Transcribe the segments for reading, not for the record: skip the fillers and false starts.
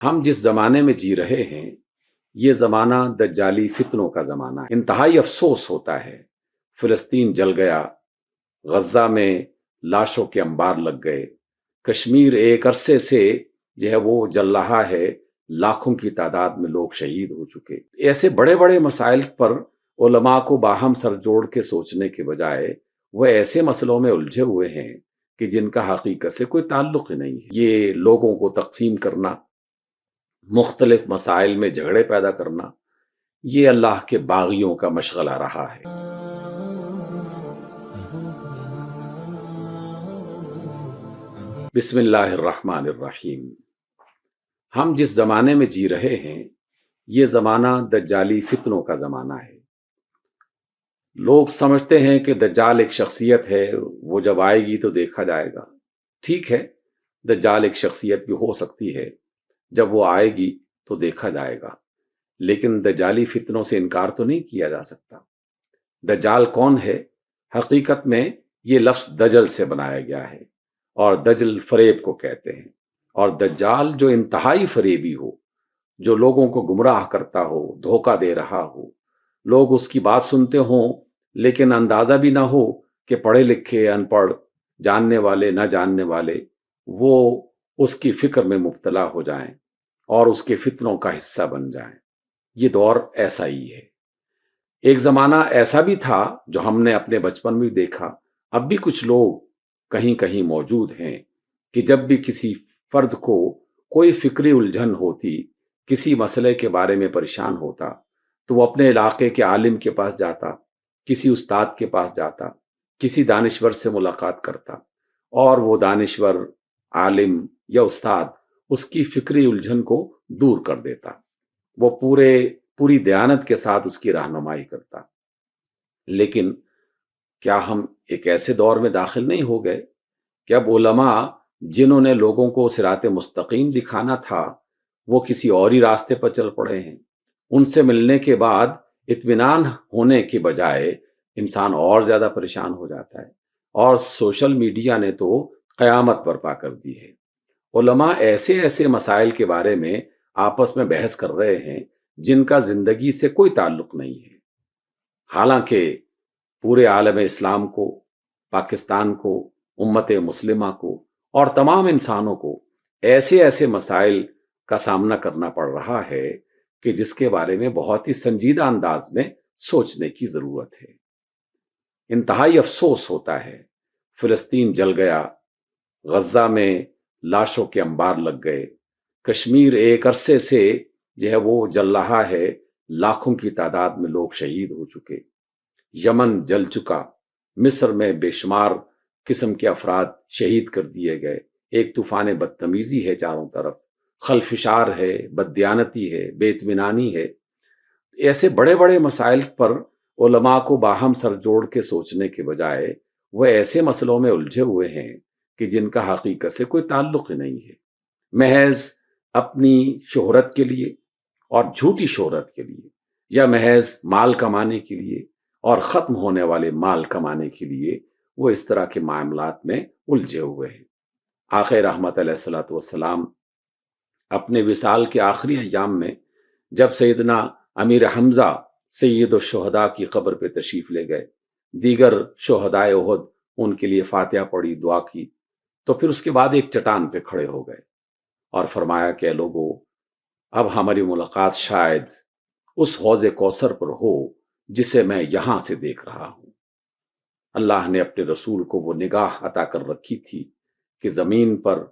ہم جس زمانے میں جی رہے ہیں یہ زمانہ دجالی فتنوں کا زمانہ ہے۔ انتہائی افسوس ہوتا ہے، فلسطین جل گیا، غزہ میں لاشوں کے انبار لگ گئے، کشمیر ایک عرصے سے جو ہے وہ جل رہا ہے، لاکھوں کی تعداد میں لوگ شہید ہو چکے۔ ایسے بڑے بڑے مسائل پر علماء کو باہم سر جوڑ کے سوچنے کے بجائے وہ ایسے مسئلوں میں الجھے ہوئے ہیں کہ جن کا حقیقت سے کوئی تعلق ہی نہیں ہے۔ یہ لوگوں کو تقسیم کرنا، مختلف مسائل میں جھگڑے پیدا کرنا، یہ اللہ کے باغیوں کا مشغلہ رہا ہے۔ بسم اللہ الرحمن الرحیم۔ ہم جس زمانے میں جی رہے ہیں یہ زمانہ دجالی فتنوں کا زمانہ ہے۔ لوگ سمجھتے ہیں کہ دجال ایک شخصیت ہے، وہ جب آئے گی تو دیکھا جائے گا۔ ٹھیک ہے، دجال ایک شخصیت بھی ہو سکتی ہے، جب وہ آئے گی تو دیکھا جائے گا، لیکن دجالی فتنوں سے انکار تو نہیں کیا جا سکتا۔ دجال کون ہے؟ حقیقت میں یہ لفظ دجل سے بنایا گیا ہے، اور دجل فریب کو کہتے ہیں، اور دجال جو انتہائی فریبی ہو، جو لوگوں کو گمراہ کرتا ہو، دھوکہ دے رہا ہو، لوگ اس کی بات سنتے ہوں لیکن اندازہ بھی نہ ہو کہ پڑھے لکھے، ان پڑھ، جاننے والے، نہ جاننے والے، وہ اس کی فکر میں مبتلا ہو جائیں اور اس کے فتنوں کا حصہ بن جائیں۔ یہ دور ایسا ہی ہے۔ ایک زمانہ ایسا بھی تھا جو ہم نے اپنے بچپن میں دیکھا، اب بھی کچھ لوگ کہیں کہیں موجود ہیں کہ جب بھی کسی فرد کو کوئی فکری الجھن ہوتی، کسی مسئلے کے بارے میں پریشان ہوتا، تو وہ اپنے علاقے کے عالم کے پاس جاتا، کسی استاد کے پاس جاتا، کسی دانشور سے ملاقات کرتا، اور وہ دانشور، عالم یا استاد اس کی فکری الجھن کو دور کر دیتا، وہ پوری دیانت کے ساتھ اس کی رہنمائی کرتا۔ لیکن کیا ہم ایک ایسے دور میں داخل نہیں ہو گئے کہ اب علماء جنہوں نے لوگوں کو صراط مستقیم دکھانا تھا وہ کسی اور ہی راستے پر چل پڑے ہیں؟ ان سے ملنے کے بعد اطمینان ہونے کے بجائے انسان اور زیادہ پریشان ہو جاتا ہے، اور سوشل میڈیا نے تو قیامت برپا کر دی ہے۔ علماء ایسے ایسے مسائل کے بارے میں آپس میں بحث کر رہے ہیں جن کا زندگی سے کوئی تعلق نہیں ہے، حالانکہ پورے عالم اسلام کو، پاکستان کو، امت مسلمہ کو اور تمام انسانوں کو ایسے ایسے مسائل کا سامنا کرنا پڑ رہا ہے کہ جس کے بارے میں بہت ہی سنجیدہ انداز میں سوچنے کی ضرورت ہے۔ انتہائی افسوس ہوتا ہے، فلسطین جل گیا، غزہ میں لاشوں کے انبار لگ گئے، کشمیر ایک عرصے سے جو ہے وہ جل رہا ہے، لاکھوں کی تعداد میں لوگ شہید ہو چکے، یمن جل چکا، مصر میں بے شمار قسم کے افراد شہید کر دیے گئے، ایک طوفان بدتمیزی ہے چاروں طرف، خلفشار ہے، بددیانتی ہے، بے اطمینانی ہے۔ ایسے بڑے بڑے مسائل پر علماء کو باہم سر جوڑ کے سوچنے کے بجائے وہ ایسے مسئلوں میں الجھے ہوئے ہیں کہ جن کا حقیقت سے کوئی تعلق ہی نہیں ہے، محض اپنی شہرت کے لیے اور جھوٹی شہرت کے لیے، یا محض مال کمانے کے لیے اور ختم ہونے والے مال کمانے کے لیے وہ اس طرح کے معاملات میں الجھے ہوئے ہیں۔ آخر رحمت علیہ الصلوۃ والسلام اپنے وصال کے آخری ایام میں جب سیدنا امیر حمزہ سید الشہداء کی قبر پہ تشریف لے گئے، دیگر شہدائے احد ان کے لیے فاتحہ پڑھی، دعا کی، تو پھر اس کے بعد ایک چٹان پہ کھڑے ہو گئے اور فرمایا کہ لوگو، اب ہماری ملاقات شاید اس حوض کوثر پر ہو جسے میں یہاں سے دیکھ رہا ہوں۔ اللہ نے اپنے رسول کو وہ نگاہ عطا کر رکھی تھی کہ زمین پر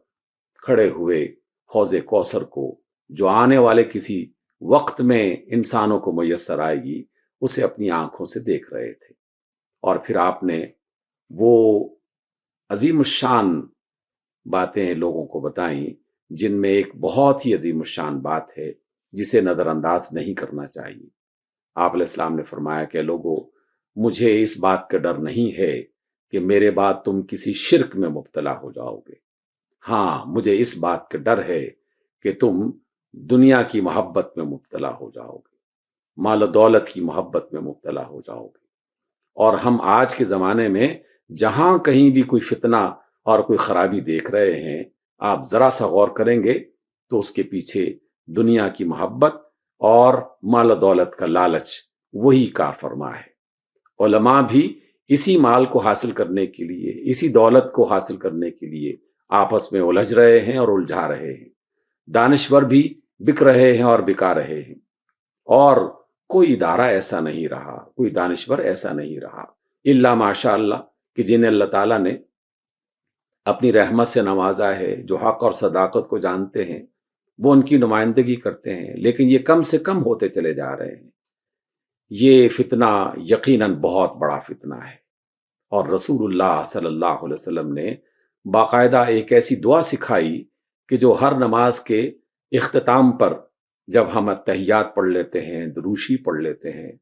کھڑے ہوئے حوض کوثر کو، جو آنے والے کسی وقت میں انسانوں کو میسر آئے گی، اسے اپنی آنکھوں سے دیکھ رہے تھے۔ اور پھر آپ نے وہ عظیم الشان باتیں لوگوں کو بتائیں جن میں ایک بہت ہی عظیم الشان بات ہے جسے نظر انداز نہیں کرنا چاہیے۔ آپ علیہ السلام نے فرمایا کہ لوگو، مجھے اس بات کا ڈر نہیں ہے کہ میرے بعد تم کسی شرک میں مبتلا ہو جاؤ گے، ہاں مجھے اس بات کا ڈر ہے کہ تم دنیا کی محبت میں مبتلا ہو جاؤ گے، مال و دولت کی محبت میں مبتلا ہو جاؤ گے۔ اور ہم آج کے زمانے میں جہاں کہیں بھی کوئی فتنہ اور کوئی خرابی دیکھ رہے ہیں، آپ ذرا سا غور کریں گے تو اس کے پیچھے دنیا کی محبت اور مال و دولت کا لالچ وہی کار فرما ہے۔ علماء بھی اسی مال کو حاصل کرنے کے لیے، اسی دولت کو حاصل کرنے کے لیے آپس میں الجھ رہے ہیں اور الجھا رہے ہیں۔ دانشور بھی بک رہے ہیں اور بکا رہے ہیں، اور کوئی ادارہ ایسا نہیں رہا، کوئی دانشور ایسا نہیں رہا الا ماشاء اللہ کہ جنہیں اللہ تعالیٰ نے اپنی رحمت سے نوازا ہے، جو حق اور صداقت کو جانتے ہیں، وہ ان کی نمائندگی کرتے ہیں، لیکن یہ کم سے کم ہوتے چلے جا رہے ہیں۔ یہ فتنہ یقیناً بہت بڑا فتنہ ہے، اور رسول اللہ صلی اللہ علیہ وسلم نے باقاعدہ ایک ایسی دعا سکھائی کہ جو ہر نماز کے اختتام پر جب ہم تحیات پڑھ لیتے ہیں، دروشی پڑھ لیتے ہیں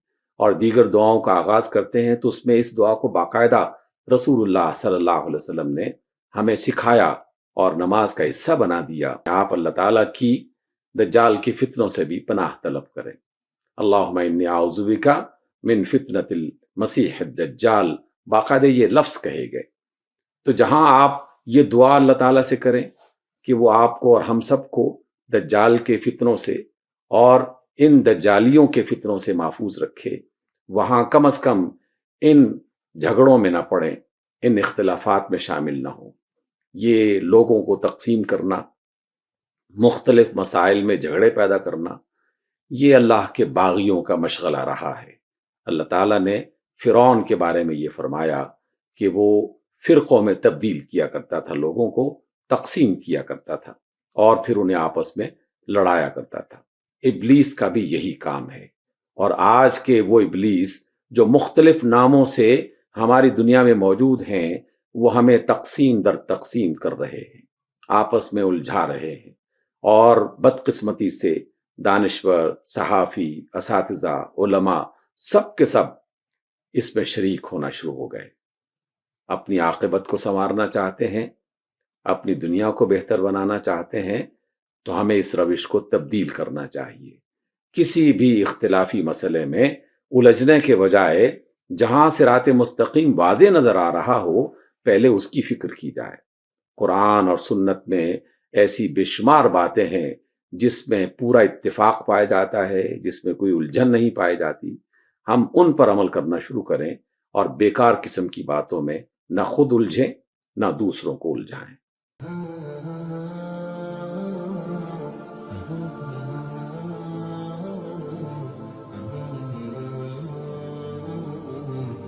اور دیگر دعاؤں کا آغاز کرتے ہیں، تو اس میں اس دعا کو باقاعدہ رسول اللہ صلی اللہ علیہ وسلم نے ہمیں سکھایا اور نماز کا حصہ بنا دیا۔ آپ اللہ تعالیٰ کی دجال کی فتنوں سے بھی پناہ طلب کریں۔ اللہم انی اعوذ بک من فتنۃ المسیح الدجال، باقاعدہ یہ لفظ کہے گئے۔ تو جہاں آپ یہ دعا اللہ تعالیٰ سے کریں کہ وہ آپ کو اور ہم سب کو دجال کے فتنوں سے اور ان دجالیوں کے فتنوں سے محفوظ رکھے، وہاں کم از کم ان جھگڑوں میں نہ پڑیں، ان اختلافات میں شامل نہ ہوں۔ یہ لوگوں کو تقسیم کرنا، مختلف مسائل میں جھگڑے پیدا کرنا، یہ اللہ کے باغیوں کا مشغلہ رہا ہے۔ اللہ تعالیٰ نے فرعون کے بارے میں یہ فرمایا کہ وہ فرقوں میں تبدیل کیا کرتا تھا، لوگوں کو تقسیم کیا کرتا تھا اور پھر انہیں آپس میں لڑایا کرتا تھا۔ ابلیس کا بھی یہی کام ہے، اور آج کے وہ ابلیس جو مختلف ناموں سے ہماری دنیا میں موجود ہیں، وہ ہمیں تقسیم در تقسیم کر رہے ہیں، آپس میں الجھا رہے ہیں، اور بدقسمتی سے دانشور، صحافی، اساتذہ، علماء سب کے سب اس میں شریک ہونا شروع ہو گئے۔ اپنی عاقبت کو سنوارنا چاہتے ہیں، اپنی دنیا کو بہتر بنانا چاہتے ہیں، تو ہمیں اس روش کو تبدیل کرنا چاہیے۔ کسی بھی اختلافی مسئلے میں الجھنے کے بجائے جہاں صراط مستقیم واضح نظر آ رہا ہو، پہلے اس کی فکر کی جائے۔ قرآن اور سنت میں ایسی بے شمار باتیں ہیں جس میں پورا اتفاق پایا جاتا ہے، جس میں کوئی الجھن نہیں پائی جاتی۔ ہم ان پر عمل کرنا شروع کریں اور بیکار قسم کی باتوں میں نہ خود الجھیں نہ دوسروں کو الجھائیں۔